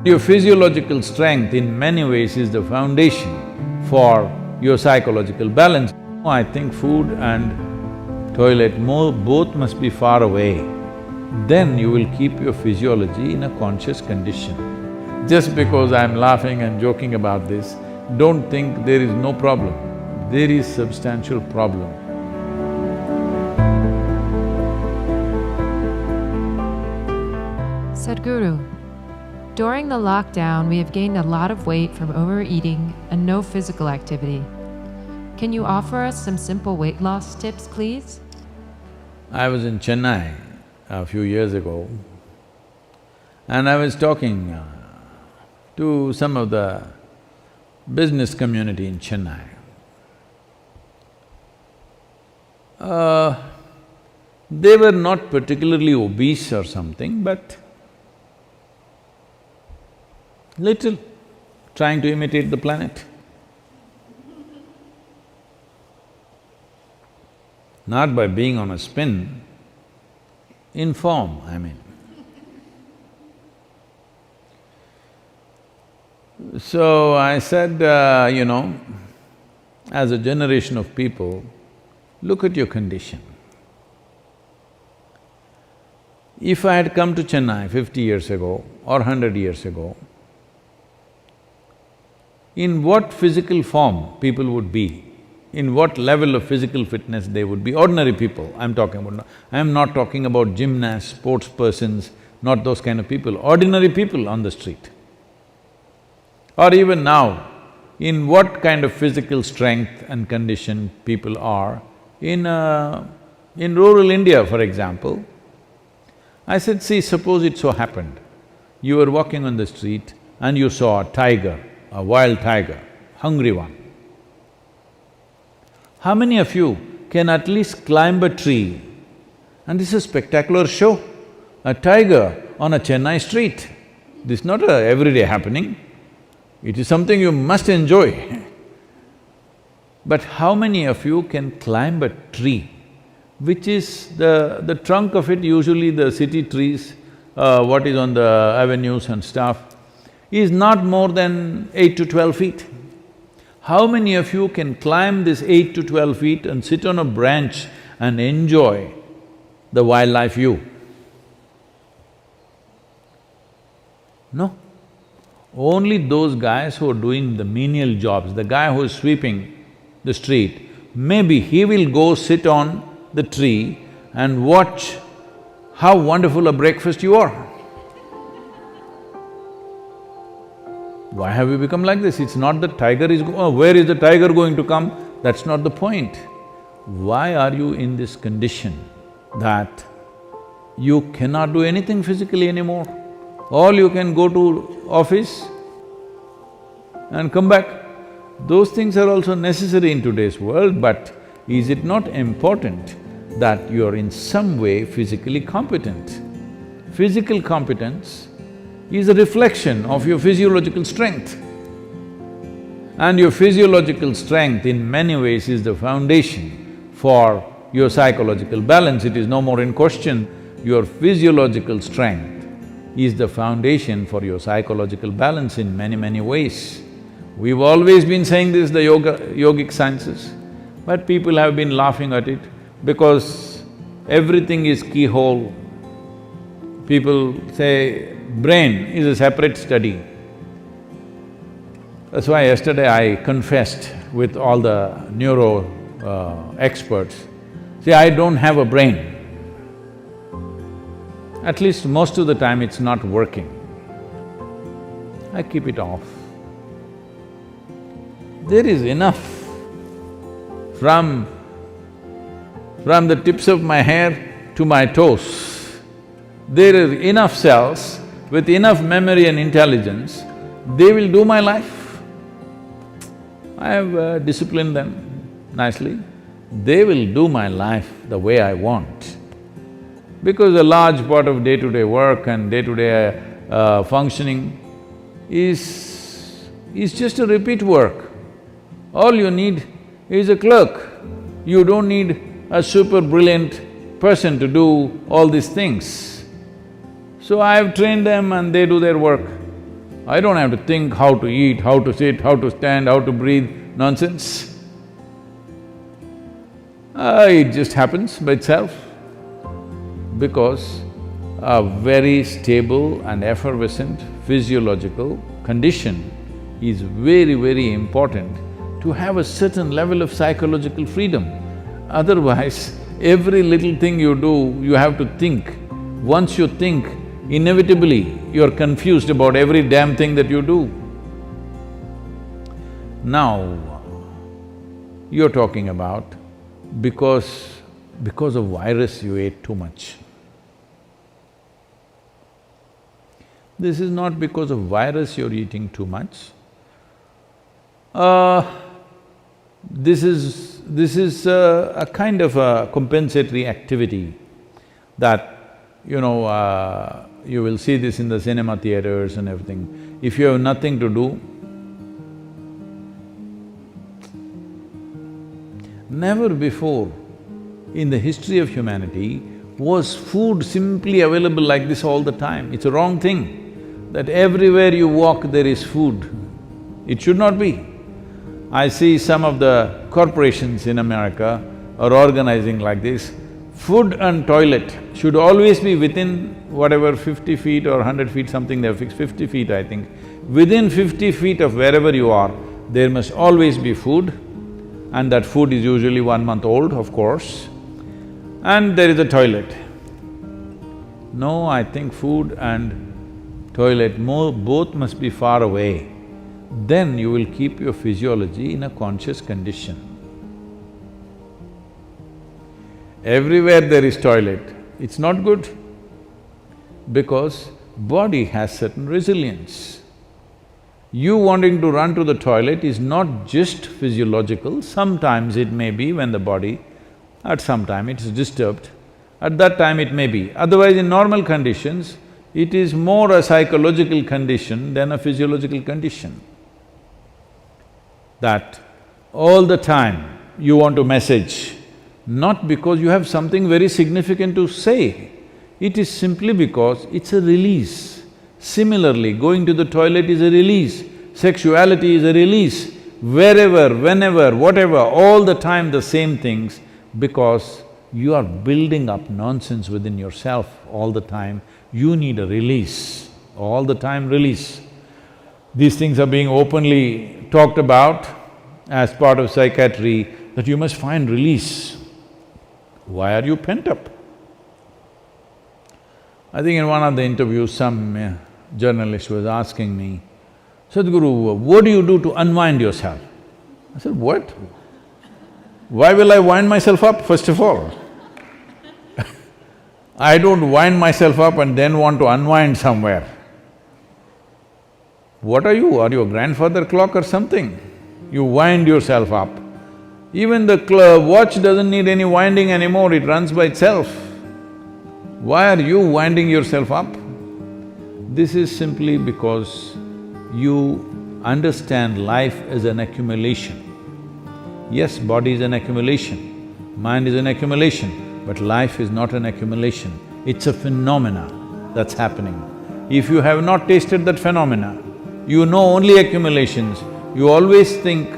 Your physiological strength in many ways is the foundation for your psychological balance. I think food and toilet both must be far away. Then you will keep your physiology in a conscious condition. Just because I'm laughing and joking about this, don't think there is no problem. There is substantial problem. Sadhguru, during the lockdown, we have gained a lot of weight from overeating and no physical activity. Can you offer us some simple weight loss tips, please? I was in Chennai a few years ago and I was talking to some of the business community in Chennai. They were not particularly obese or something, but little, trying to imitate the planet. Not by being on a spin, in form, I mean. So I said, as a generation of people, look at your condition. If I had come to Chennai 50 years ago or 100 years ago, in what physical form people would be, in what level of physical fitness they would be, ordinary people I'm talking about. I'm not talking about gymnasts, sports persons, not those kind of people, ordinary people on the street. Or even now, in what kind of physical strength and condition people are in rural India, for example. I said, see, suppose it so happened, you were walking on the street and you saw a tiger, a wild tiger, hungry one. How many of you can at least climb a tree? And this is a spectacular show, a tiger on a Chennai street. This is not a everyday happening, it is something you must enjoy. But how many of you can climb a tree, which is the trunk of it, usually the city trees, what is on the avenues and stuff, is not more than 8 to 12 feet. How many of you can climb this 8 to 12 feet and sit on a branch and enjoy the wildlife view? No. Only those guys who are doing the menial jobs, the guy who is sweeping the street, maybe he will go sit on the tree and watch how wonderful a breakfast you are. Why have we become like this? It's not that tiger is… where is the tiger going to come? That's not the point. Why are you in this condition that you cannot do anything physically anymore? All you can go to office and come back. Those things are also necessary in today's world, but is it not important that you are in some way physically competent? Physical competence is a reflection of your physiological strength. And your physiological strength in many ways is the foundation for your psychological balance. It is no more in question. Your physiological strength is the foundation for your psychological balance in many ways. We've always been saying this, the yogic sciences, but people have been laughing at it because everything is keyhole. People say brain is a separate study. That's why yesterday I confessed with all the neuro experts, see, I don't have a brain. At least most of the time it's not working. I keep it off. There is enough from the tips of my hair to my toes. There are enough cells with enough memory and intelligence, they will do my life. I have disciplined them nicely. They will do my life the way I want. Because a large part of day-to-day work and day-to-day functioning is just a repeat work. All you need is a clerk. You don't need a super brilliant person to do all these things. So I have trained them and they do their work. I don't have to think how to eat, how to sit, how to stand, how to breathe, nonsense. It just happens by itself because a very stable and effervescent physiological condition is very, very important to have a certain level of psychological freedom. Otherwise, every little thing you do, you have to think. Once you think, inevitably you're confused about every damn thing that you do. Now, you're talking about because of virus you ate too much. This is not because of virus you're eating too much. This is a kind of a compensatory activity that, you will see this in the cinema theaters and everything. If you have nothing to do, never before in the history of humanity was food simply available like this all the time. It's a wrong thing that everywhere you walk there is food. It should not be. I see some of the corporations in America are organizing like this. Food and toilet should always be within whatever 50 feet or 100 feet, something they've fixed, 50 feet I think. Within 50 feet of wherever you are, there must always be food, and that food is usually 1 month old, of course, and there is a toilet. No, I think food and toilet both must be far away. Then you will keep your physiology in a conscious condition. Everywhere there is toilet, it's not good because body has certain resilience. You wanting to run to the toilet is not just physiological, sometimes it may be when the body, at some time it is disturbed, at that time it may be. Otherwise, in normal conditions, it is more a psychological condition than a physiological condition. That all the time you want to message, not because you have something very significant to say, it is simply because it's a release. Similarly, going to the toilet is a release, sexuality is a release, wherever, whenever, whatever, all the time the same things, because you are building up nonsense within yourself all the time. You need a release, all the time release. These things are being openly talked about as part of psychiatry, that you must find release. Why are you pent up? I think in one of the interviews, some journalist was asking me, Sadhguru, what do you do to unwind yourself? I said, what? Why will I wind myself up, first of all? I don't wind myself up and then want to unwind somewhere. What are you? Are you a grandfather clock or something? You wind yourself up. Even the watch doesn't need any winding anymore, it runs by itself. Why are you winding yourself up? This is simply because you understand life as an accumulation. Yes, body is an accumulation, mind is an accumulation, but life is not an accumulation, it's a phenomena that's happening. If you have not tasted that phenomena, you know only accumulations, you always think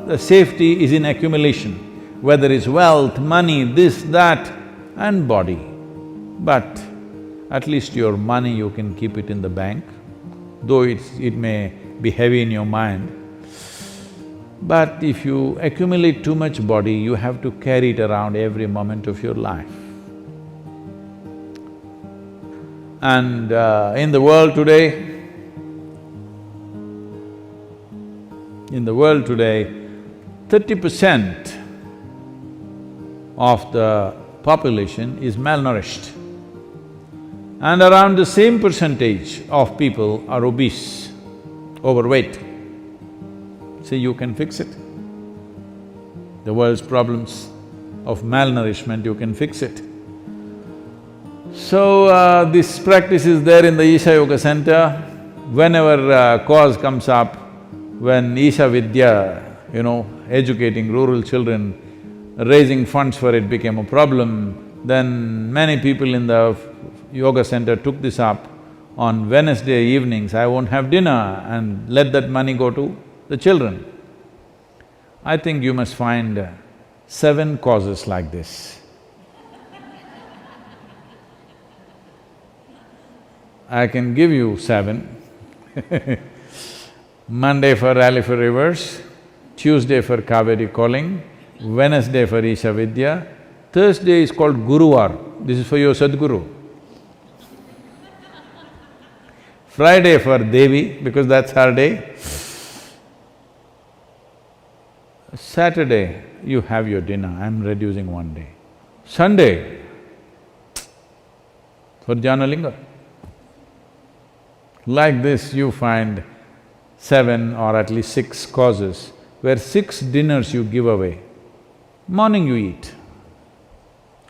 the safety is in accumulation, whether it's wealth, money, this, that, and body. But at least your money you can keep it in the bank, though it may be heavy in your mind. But if you accumulate too much body, you have to carry it around every moment of your life. And in the world today, 30% of the population is malnourished, and around the same percentage of people are obese, overweight. See, you can fix it. The world's problems of malnourishment, you can fix it. So, this practice is there in the Isha Yoga Center. Whenever cause comes up, when Isha Vidya, educating rural children, raising funds for it became a problem, then many people in the yoga center took this up. on Wednesday evenings I won't have dinner and let that money go to the children. I think you must find 7 causes like this. I can give you 7. Monday for Rally for Rivers, Tuesday for Kaveri Calling, Wednesday for Isha Vidya, Thursday is called Guruvar, this is for your Sadguru. Friday for Devi, because that's her day. Saturday, you have your dinner, I'm reducing 1 day. Sunday, for Janalinga. Like this, you find 7 or at least 6 causes where 6 dinners you give away. Morning you eat,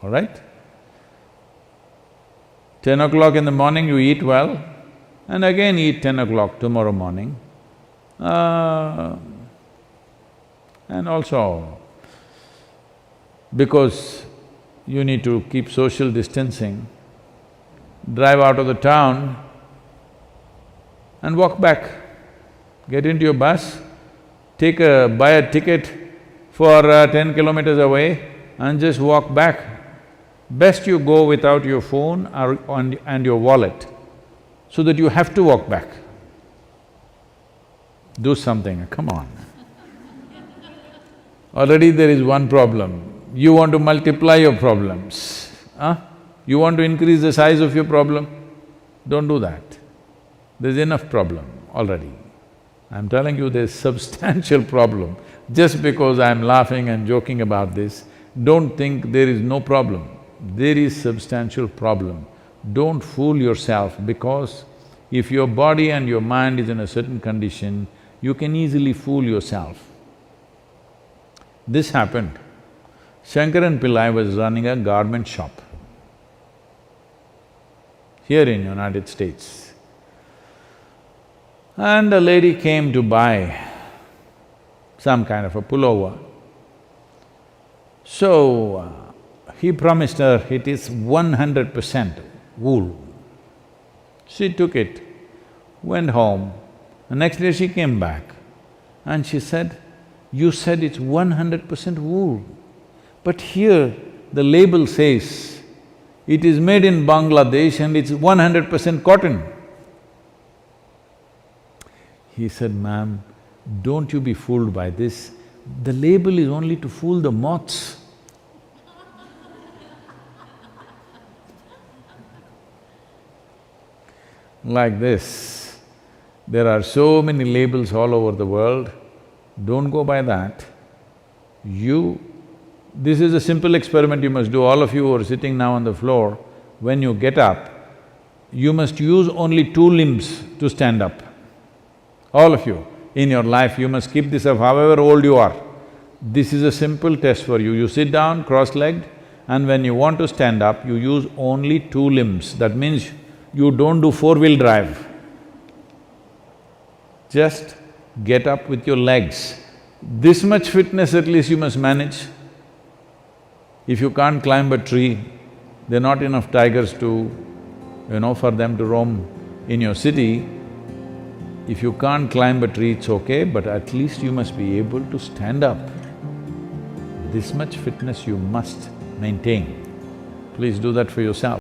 all right? 10 o'clock in the morning you eat well, and again eat 10 o'clock tomorrow morning. And also, because you need to keep social distancing, drive out of the town and walk back. Get into your bus, buy a ticket for 10 kilometers away and just walk back. Best you go without your phone and your wallet, so that you have to walk back. Do something, come on. Already there is one problem, you want to multiply your problems, huh? You want to increase the size of your problem? Don't do that. There's enough problem already. I'm telling you there's substantial problem. Just because I'm laughing and joking about this, don't think there is no problem. There is substantial problem. Don't fool yourself, because if your body and your mind is in a certain condition, you can easily fool yourself. This happened. Shankaran Pillai was running a garment shop here in United States. And a lady came to buy some kind of a pullover. So, he promised her it is 100% wool. She took it, went home. The next day she came back and she said, "You said it's 100% wool, but here the label says it is made in Bangladesh and it's 100% cotton." He said, "Ma'am, don't you be fooled by this. The label is only to fool the moths." Like this, there are so many labels all over the world, don't go by that. This is a simple experiment you must do, all of you who are sitting now on the floor, when you get up, you must use only 2 limbs to stand up. All of you, in your life you must keep this up however old you are. This is a simple test for you. You sit down cross-legged and when you want to stand up, you use only 2 limbs. That means you don't do 4-wheel drive. Just get up with your legs. This much fitness at least you must manage. If you can't climb a tree, there are not enough tigers to, for them to roam in your city. If you can't climb a tree, it's okay, but at least you must be able to stand up. This much fitness you must maintain. Please do that for yourself.